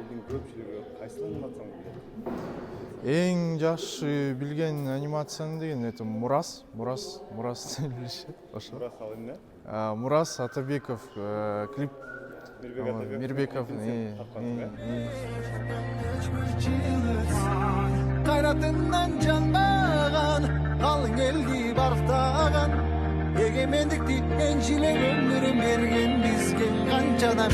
элдин көпчүлүгү кайсы анимацияны билет? Эң жакшы билген анимацияны деген это Мурас билишет ошо. Мурас ал эмне? Мурас Атабеков клип Мирбек Атабеков Мирбеков кайратынан жанбаган калың элди барктаган эгемендикти энчилеп өмүрүн берген бизге канча адам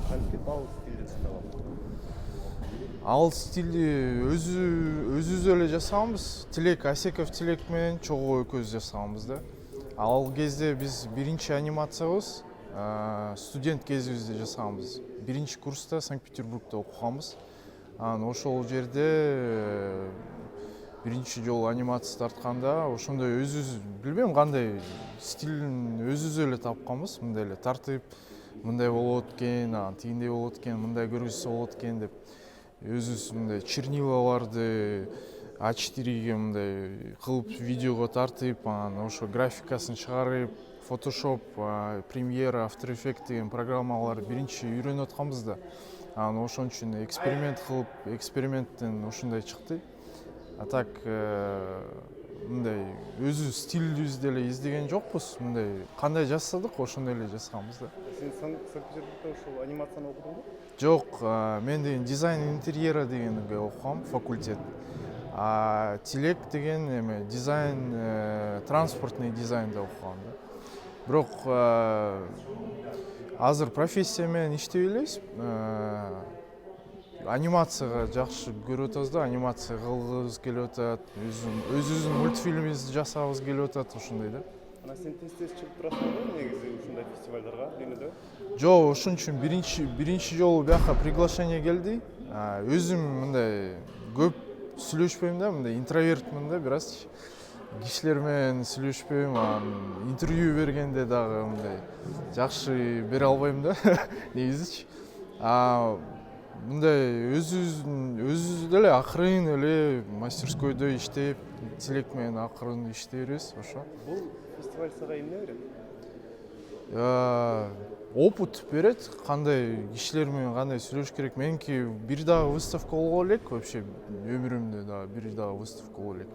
Кантип ал стилди сындаган? Ал стилди өзүбүз эле жасаганбыз. Тилек Асеков Тилек менен чогуу экөөбүз жасаганбыз да. Ал кезде биз биринчи анимациябыз студент кезибизде жасаганбыз. Биринчи курста Санкт-Петербургда окуганбыз. Анан ошол жерде биринчи жолу анимация тартканда ошондой өзүбүз билбейм кандай стилин өзүбүз эле тапканбыз. Мындай эле тартып, мындай болот экен, тигиндей болот экен, мындай көргөзсө болот экен деп өзүбүз мындай чернилаларды А4ге мындай кылып видеого тартып, анан ошо графикасын чыгарып, Photoshop, Premiere, After Effects деген программаларды биринчи үйрөнүп атканбыз да. Анан ошон үчүн эксперимент кылып, эксперименттен ошондой чыкты. А так мындай өзү стилибизди эле издеген жокпуз. Мындай кандай жасадык, ошондой эле жасаганбыз да. Сен Санкт-Петербургда ошол анимацияны окудуңбу? Жок, мен деген дизайн интерьера дегенге окугам, факультет. Тилек деген эме дизайн, транспортный дизайнда окугам да. Бирок азыр профессия менен иштей элебиз. Анимацияга жакшы көрүп атабыз да, анимация кылгыбыз келип атат, өзүбүздүн мультфильмибизди жасагыбыз келип атат, ошондой да. Анан сен тез чыгып турасың негизи ушундай фестивалдарга дүйнөдө? Жок, ошон үчүн биринчи жолу бияка приглашение келди. Өзүм мындай көп сүйлөшпөйм да, мындай интровертмын да, бир аз кишилер менен сүйлөшпөйм, интервью бергенде дагы мындай жакшы бере албайм да, негизичи. Мындай өзүбүз эле акырын эле мастерскойдо иштеп, Тилек менен акырын иштей беребиз, ошо. Бул фестиваль сага эмне берет? Опыт берет, кандай кишилер менен кандай сүйлөш керек. Меники бир дагы выставка болгон элек, вообще өмүрүмдө дагы бир дагы выставка болгон элек.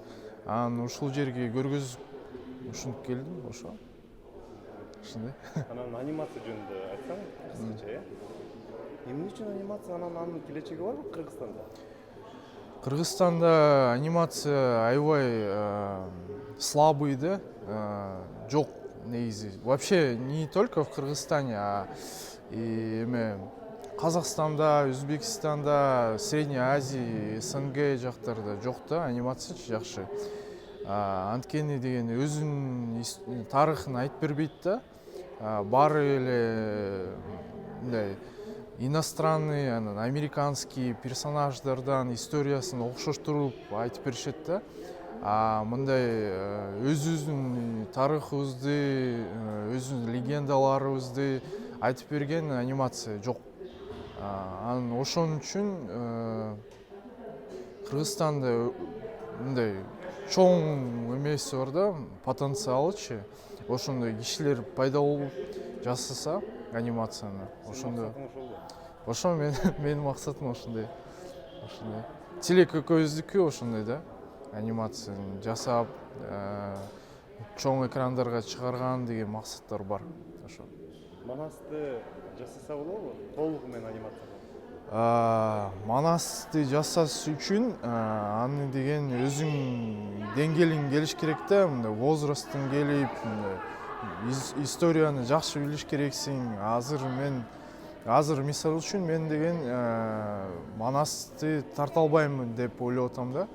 Анан ушул жерге көргөзүп ушинтип келдим, ошо. Ошондой. Анан анимация жөнүндө айтсаң, кыскача, эмне үчүн анимация, анын келечеги барбы Кыргызстанда? Кыргызстанда анимация аябай слабый да, жок негизи. Вообще не только в Кыргызстане, эме Казакстанда, Өзбекстанда, Средней Азии, СНГ жактарда жок да, анимациячы жакшы. Анткени деген өзүнүн тарыхын айтып бербейт да. Баары эле мындай иностранный, американский персонаждардан историясын окшоштуруп айтып беришет да. Мындай өзүбүздүн тарыхыбызды, өзүбүздүн легендаларыбызды айтып берген анимация жок. Анан ошон үчүн Кыргызстанда мындай чоң эмеси бар да, потенциалычы. Ошондой кишилер пайда болуп жасаса анимацияны, ошондой. Ошо менин максатым ошондой. Тилек экөөбүздүкү ошондой да. Анимацияны жасап, чоң экрандарга чыгарган деген максаттар бар. Ошо. Манасты жасаса болобу? Толугу менен анимация. Манасты жасаш үчүн аны деген өзүң деңгээлиң келиш керек да, мындай возрастың келип, историяны жакшы билиш керексиң. Азыр мисалы үчүн мен деген Манасты тарта албайм деп ойлоп атам да.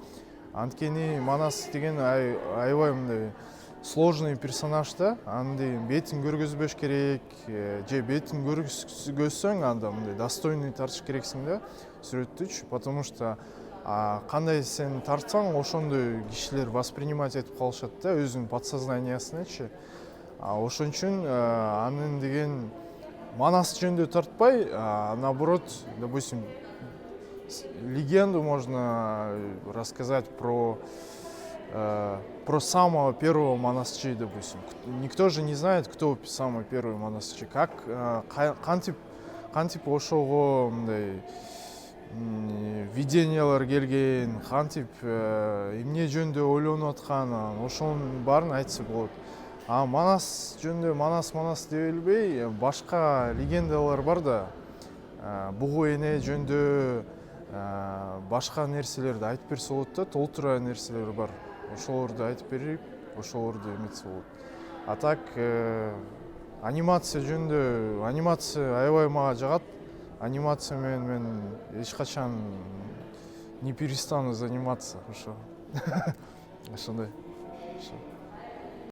Анткени Манас деген аябай мындай сложный персонаж да. Аны бетин көргөзбөш керек, же бетин көргөзсөң анда мындай достойный тартыш керексиң да сүрөттүчү, потому что кандай сен тартсаң, ошондой кишилер воспринимать этип калышат да, өзүнүн подсознаниясыначы. Ошон үчүн анын деген Манас жөнүндө тартпай, наоборот, допустим, легенду можно рассказать про про самого первого монастыря, допустим. Никто же не знает, кто самый первый монастырь. Как кантип ошого мындай видениялар келген, кантип эмне жөнүндө ойлонуп атканын, ошонун баарын айтса болот. А Манас жөнүндө Манас деп элбей, башка легендалар бар да. Бугу эне жөнүндө башка нерселерди айтып берсе болот да, толтура нерселер бар. Ошолорду айтып берип, ошолорду эметсе болот. А так анимация жөнүндө, анимация аябай мага жагат. Анимация менен мен эч качан не перестану заниматься, ошо. Ошондой.